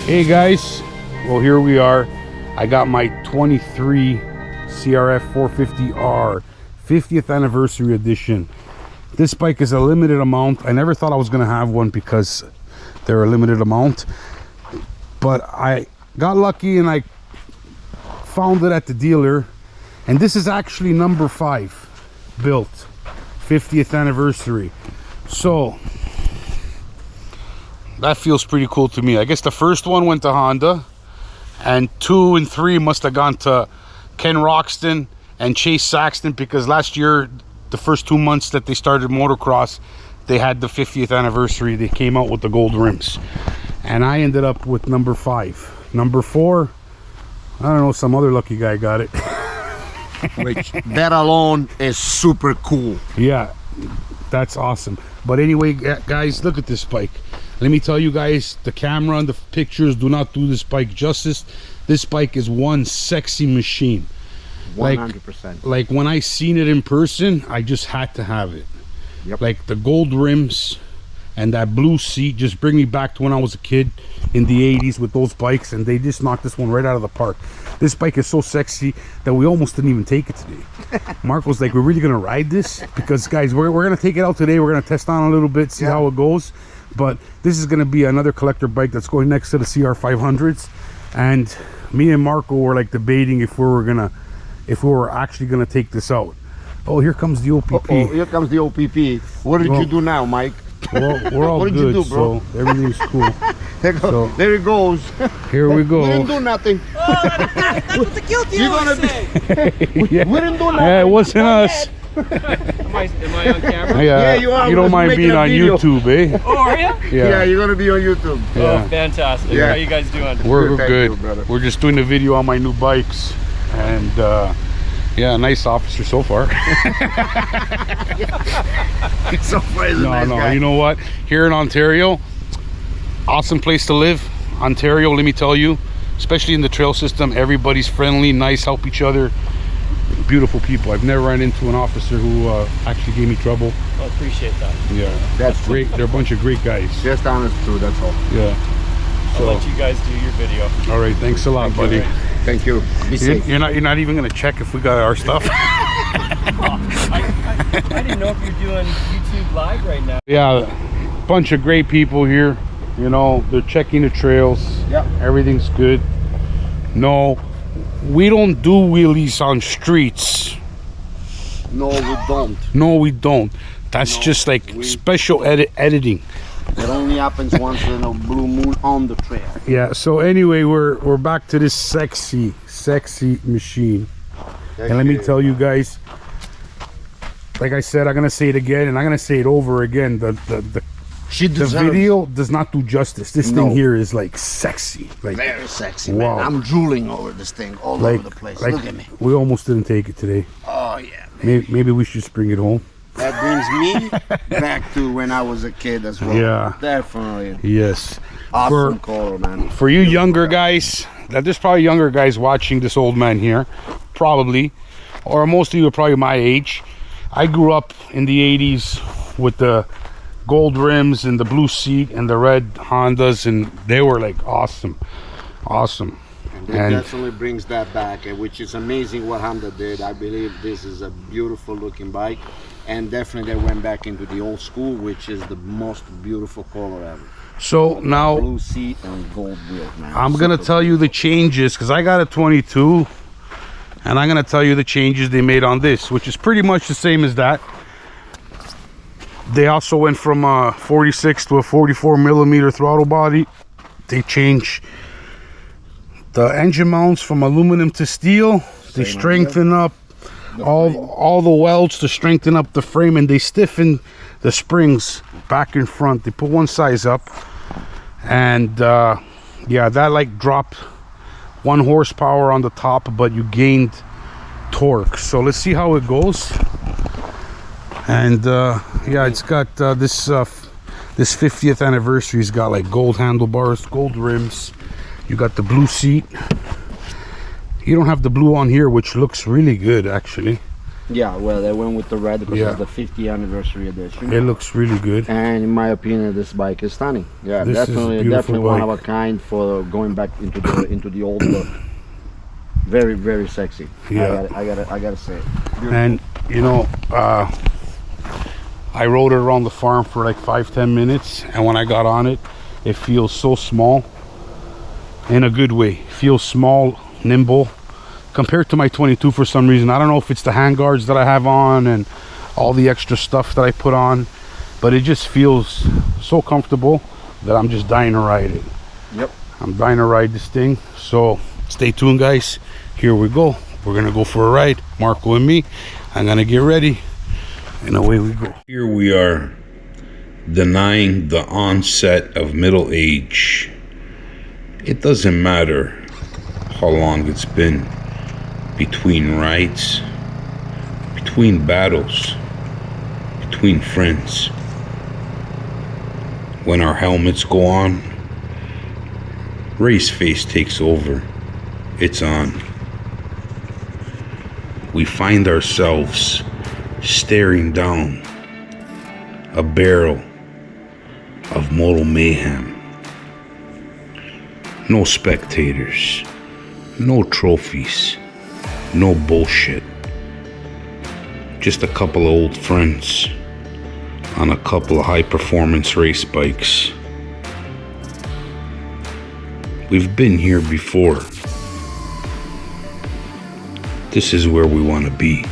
Hey guys, well here we are. I got my 23 CRF 450R 50th anniversary edition. This bike is a limited amount. I never thought I was gonna have one because they're a limited amount, but I got lucky and I found it at the dealer, and this is actually number 5 built, 50th anniversary. So that feels pretty cool to me. I guess the first one went to Honda, and 2 and 3 must have gone to Ken Roxton and Chase Saxton, because last year, the first 2 months that they started motocross, they had the 50th anniversary. They came out with the gold rims, and I ended up with number 5. Number 4, I don't know, some other lucky guy got it. Which that alone is super cool. Yeah, that's awesome. But anyway, guys, look at this bike. Let me tell you guys, the camera and the pictures do not do this bike justice. This bike is one sexy machine. 100%. Like when I seen it in person, I just had to have it. Yep. Like the gold rims and that blue seat just bring me back to when I was a kid in the 80s with those bikes, and they just knocked this one right out of the park. This bike is so sexy that we almost didn't even take it today. Mark was like, we're really gonna ride this? Because guys, we're gonna take it out today. We're gonna test on a little bit, see how it goes. But this is gonna be another collector bike that's going next to the CR 500s. And me and Marco were like debating if we were actually gonna take this out. Oh, here comes the OPP. Oh, here comes the OPP. What did you do now, Mike? Well, we're all what did good, you do, bro? so everything's cool. There it goes. Here we go. We didn't do nothing. That's what the guilty always say. Yeah. We didn't do nothing. Yeah, it wasn't us. Am I on camera? Yeah, you are. You don't mind being on video. YouTube, eh? Oh, are you? Yeah, you're gonna be on YouTube. Yeah. Oh, fantastic. Yeah. How you guys doing? We're Thank good. you, brother. We're just doing a video on my new bikes, and yeah, nice officer so far. So far, he's a nice guy. You know what? Here in Ontario, awesome place to live. Ontario, let me tell you, especially in the trail system, everybody's friendly, nice, help each other. Beautiful people. I've never run into an officer who actually gave me trouble. I appreciate that. Yeah, That's great. They're a bunch of great guys. Just honest truth, that's all. Yeah. I'll let you guys do your video. All right, thanks a lot, buddy. Thank you. Be safe. You're not even gonna check if we got our stuff. I didn't know if you're doing YouTube live right now. Yeah, bunch of great people here. You know, they're checking the trails. Yep. Everything's good. No, we don't do wheelies on streets. No, we don't. No, we don't. That's just like special editing. It only happens once in a blue moon on the trail. Yeah. So anyway, we're back to this sexy machine. And let me tell you guys, like I said, I'm gonna say it again, and I'm gonna say it over again. The video does not do justice. This thing here is like sexy, like very sexy, wow. man. I'm drooling over this thing all over the place. Like, look at me. We almost didn't take it today. Oh yeah, man. Maybe we should just bring it home. That brings me back to when I was a kid as well. Yeah, definitely. Yes. Awesome color, man. For you younger guys, there's probably younger guys watching this old man here, probably, or most of you are probably my age. I grew up in the 80s with the gold rims and the blue seat and the red Hondas, and they were like awesome. It definitely brings that back, which is amazing what Honda did. I believe this is a beautiful looking bike, and definitely they went back into the old school, which is the most beautiful color ever. So now blue seat and gold wheels, man. I'm gonna tell you the changes, because I got a 22, and I'm gonna tell you the changes they made on this, which is pretty much the same as that. They also went from a 46 to a 44 millimeter throttle body. They changed the engine mounts from aluminum to steel. They strengthen up all the welds to strengthen up the frame, and they stiffen the springs back and front. They put one size up, and yeah, that like dropped 1 horsepower on the top, but you gained torque. So let's see how it goes. And yeah, it's got this 50th anniversary's got like gold handlebars, gold rims. You got the blue seat. You don't have the blue on here, which looks really good actually. Yeah, well, they went with the red because Yeah. it's the 50th anniversary edition. It looks really good. And in my opinion, this bike is stunning. Yeah, This is a definitely, beautiful definitely one of bike. a kind for going back into the old look. Very, very sexy. Yeah. I gotta say it. Beautiful. And you know, I rode it around the farm for like 5-10 minutes, and when I got on it, it feels so small in a good way. It feels small, nimble compared to my 22 for some reason. I don't know if it's the handguards that I have on and all the extra stuff that I put on, but it just feels so comfortable that I'm just dying to ride it. Yep. I'm dying to ride this thing. So stay tuned, guys. Here we go. We're gonna go for a ride, Marco and me. I'm gonna get ready and away we go. Here we are, denying the onset of middle age. It doesn't matter how long it's been between rides, between battles, between friends. When our helmets go on, race face takes over. It's on. We find ourselves staring down a barrel of moto mayhem. No spectators, no trophies, no bullshit. Just a couple of old friends on a couple of high-performance race bikes. We've been here before. This is where we want to be.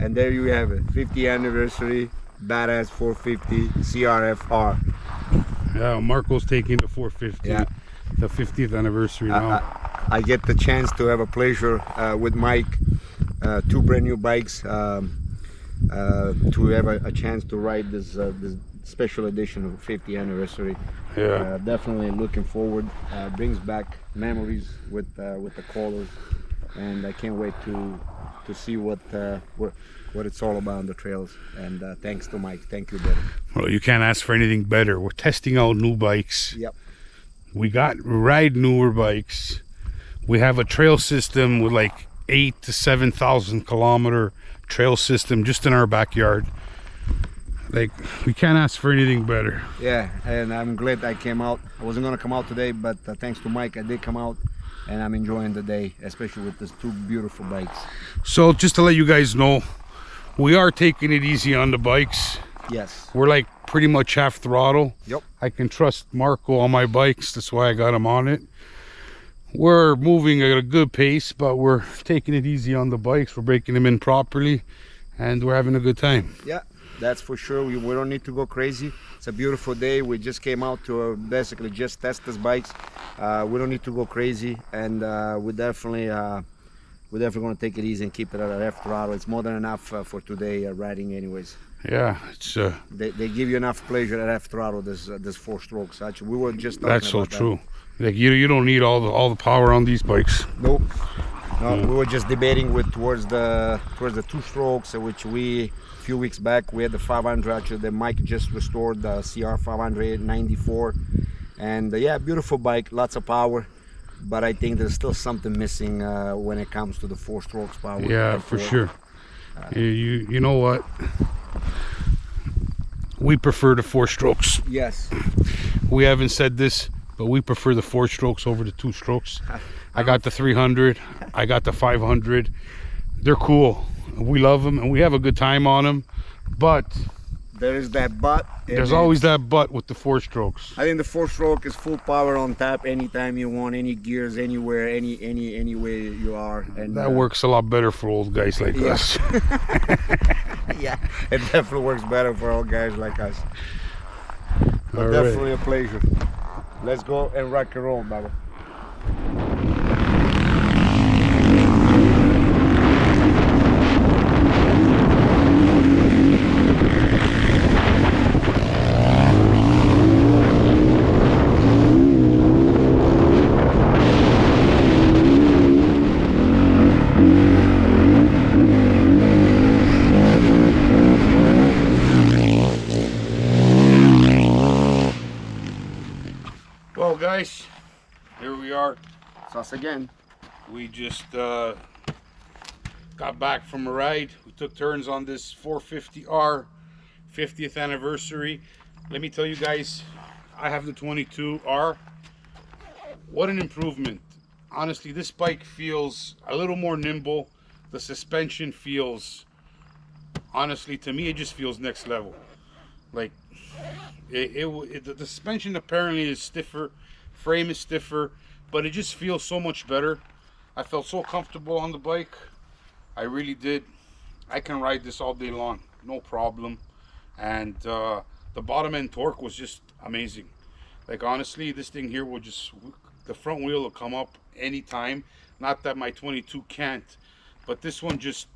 And there you have it, 50th anniversary, badass 450 CRF R. Yeah, Marco's taking the 450, Yeah. the 50th anniversary now. I get the chance to have a pleasure with Mike, two brand new bikes, to have a chance to ride this special edition of 50th anniversary. Yeah. Definitely looking forward. Brings back memories with the colors, and I can't wait to see what it's all about on the trails. And thanks to Mike. Thank you, buddy. Well, you can't ask for anything better. We're testing out new bikes. Yep. We ride newer bikes. We have a trail system with like 8,000 to 7,000 kilometer trail system just in our backyard. Like, we can't ask for anything better. Yeah, and I'm glad I came out. I wasn't gonna come out today, but thanks to Mike, I did come out, and I'm enjoying the day, especially with these two beautiful bikes. So just to let you guys know, we are taking it easy on the bikes. Yes. We're like pretty much half throttle. Yep. I can trust Marco on my bikes. That's why I got him on it. We're moving at a good pace, but we're taking it easy on the bikes. We're breaking them in properly, and we're having a good time. Yeah, that's for sure. We don't need to go crazy. It's a beautiful day. We just came out to basically just test these bikes. We don't need to go crazy, and we're definitely going to take it easy and keep it at a F throttle. It's more than enough for today riding anyways. Yeah, it's They give you enough pleasure at F throttle, this 4 strokes. Actually, we were just talking that's so about true. Like you don't need all the power on these bikes. Nope. No, we were just debating towards the two strokes, which a few weeks back we had the 500. Actually, the Mike just restored the CR 594, and yeah, beautiful bike, lots of power. But I think there's still something missing when it comes to the 4 strokes power. Yeah, for sure. You know what? We prefer the 4 strokes. Yes. We haven't said this, but we prefer the 4 strokes over the 2 strokes. I got the 300. I got the 500. They're cool. We love them, and we have a good time on them. But there is that but. There's always that but with the 4 strokes. I think the 4 stroke is full power on tap anytime you want, any gears, anywhere, any way you are. And that works a lot better for old guys like us. Yeah, it definitely works better for old guys like us. But definitely a pleasure. Let's go and rock and roll, Baba. Well, guys, here we are. It's us again. We just got back from a ride. We took turns on this 450R 50th anniversary. Let me tell you guys, I have the 22R. What an improvement. Honestly, this bike feels a little more nimble. The suspension feels, honestly, to me, it just feels next level. Like, the suspension apparently is stiffer, frame is stiffer, but it just feels so much better. I felt so comfortable on the bike. I really did. I can ride this all day long, no problem. And the bottom end torque was just amazing. Like, honestly, this thing here will just, the front wheel will come up anytime. Not that my 22 can't, but this one just,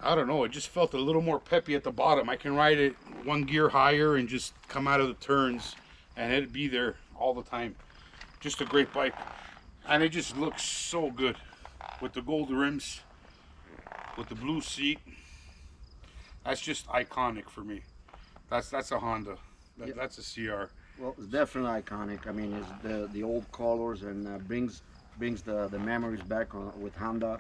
I don't know, it just felt a little more peppy at the bottom. I can ride it 1 gear higher and just come out of the turns and it'd be there all the time. Just a great bike. And it just looks so good with the gold rims, with the blue seat. That's just iconic for me. That's a Honda. That's a CR. Well, it's definitely iconic. I mean, it's the old colors and brings the memories back with Honda.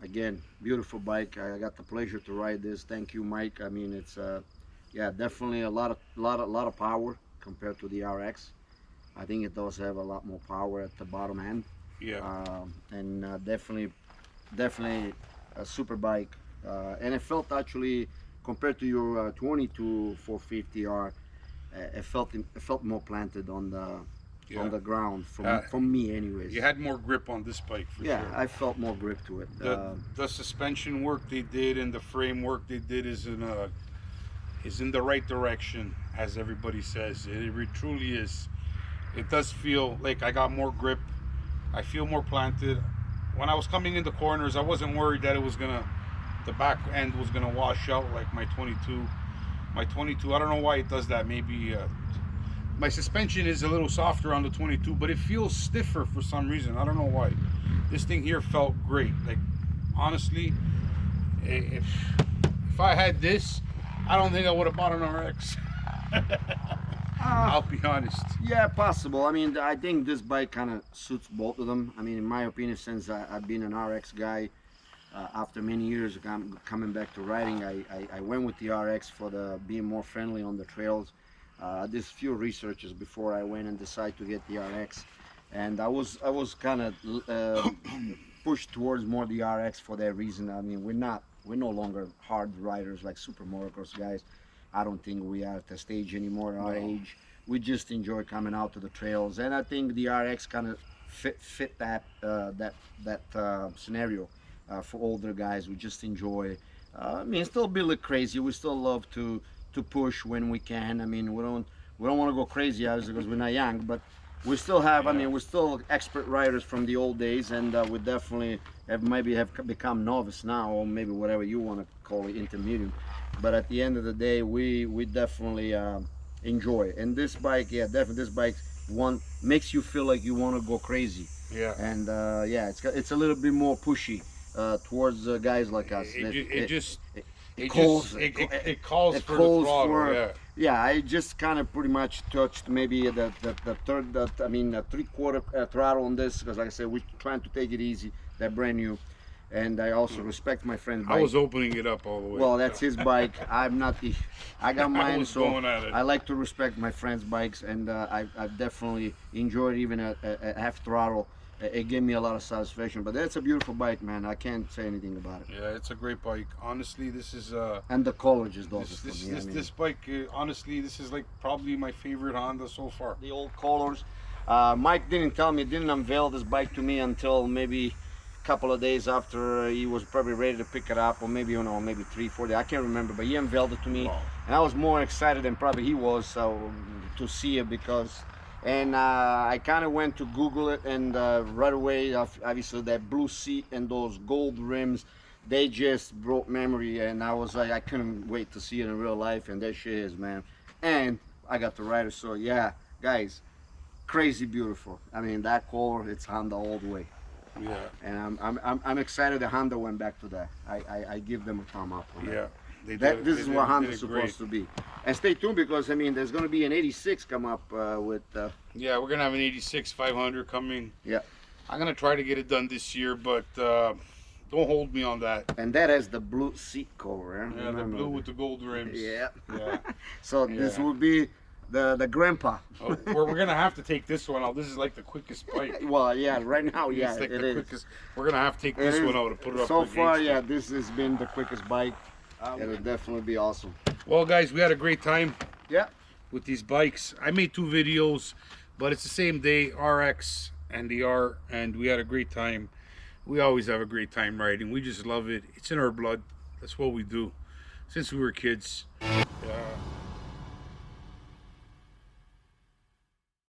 Again, beautiful bike. I got the pleasure to ride this. Thank you, Mike. I mean, it's yeah, definitely a lot of power compared to the RX. I think it does have a lot more power at the bottom end. Yeah. Definitely a super bike. And it felt actually, compared to your 22 450R, it felt more planted on the ground from me, anyways. You had more grip on this bike for sure. Yeah, I felt more grip to it. The suspension work they did and the frame work they did is in the right direction, as everybody says. It truly is. It does feel like I got more grip. I feel more planted. When I was coming in the corners, I wasn't worried that the back end was gonna wash out like my 22. My 22, I don't know why it does that. Maybe my suspension is a little softer on the 22, but it feels stiffer for some reason. I don't know why. This thing here felt great. Like, honestly, if I had this, I don't think I would have bought an RX. I'll be honest. Yeah, possible. I mean, I think this bike kind of suits both of them. I mean, in my opinion, since I've been an RX guy, after many years coming back to riding, I went with the RX for being more friendly on the trails. I did a few researches before I went and decided to get the RX, and I was kind of pushed towards more the RX for that reason. I mean, we're no longer hard riders like super motocross guys. I don't think we are at the stage anymore at our age. We just enjoy coming out to the trails, and I think the RX kind of fit that scenario for older guys. We just enjoy. I mean, still be a little crazy. We still love to push when we can. I mean, we don't want to go crazy obviously because we're not young, but we still have. I mean, we're still expert riders from the old days, and we definitely have become novice now, or maybe whatever you want to call it, intermediate. But at the end of the day, we definitely enjoy. And this bike, yeah, definitely this bike makes you feel like you want to go crazy. Yeah. And yeah, it's a little bit more pushy towards guys like us. It calls calls for the throttle. for, Yeah. I just kind of pretty much touched maybe the third, I mean, 3/4 throttle on this, because like I said, we're trying to take it easy. They're brand new, and I also respect my friend's bike. I was opening it up all the way. Well, that's his bike. I'm not the. I got mine, was so going at it. I like to respect my friends' bikes, and I've definitely enjoyed even a half throttle. It gave me a lot of satisfaction. But that's a beautiful bike, man. I can't say anything about it. Yeah, it's a great bike. Honestly, this is And the color just does it for me. I mean, this bike. Honestly, this is like probably my favorite Honda so far. the old colors. Mike didn't unveil this bike to me until maybe a couple of days after he was probably ready to pick it up, or maybe, you know, maybe 3-4 days. I can't remember, but he unveiled it to me, Wow. and I was more excited than probably he was to see it, because. And I kind of went to Google it, and right away, obviously that blue seat and those gold rims, they just brought memory, and I was like, I couldn't wait to see it in real life, and there she is, man. And I got to ride it, so yeah, guys, crazy beautiful. I mean, that color, it's Honda all the way. Yeah. And I'm excited that Honda went back to that. I give them a thumb up on that. Yeah. This is what Honda's supposed to be. And stay tuned, because I mean, there's going to be an 86 come up with. Yeah, we're gonna have an 86 500 coming. Yeah. I'm gonna try to get it done this year, but don't hold me on that. And that has the blue seat cover. Yeah, the Remember? blue with the gold rims. Yeah. Yeah. So this will be the grandpa. Oh, we're gonna have to take this one out. This is like the quickest bike. Well, yeah, right now, yeah, It's like it the is. quickest. We're gonna have to take this It is. one out and put it up. So for far, gauge. yeah, this has been the quickest bike. It'll definitely be awesome. Well, guys, we had a great time Yeah. with these bikes. I made 2 videos, but it's the same day, RX and the R, and we had a great time. We always have a great time riding. We just love it. It's in our blood. That's what we do since we were kids.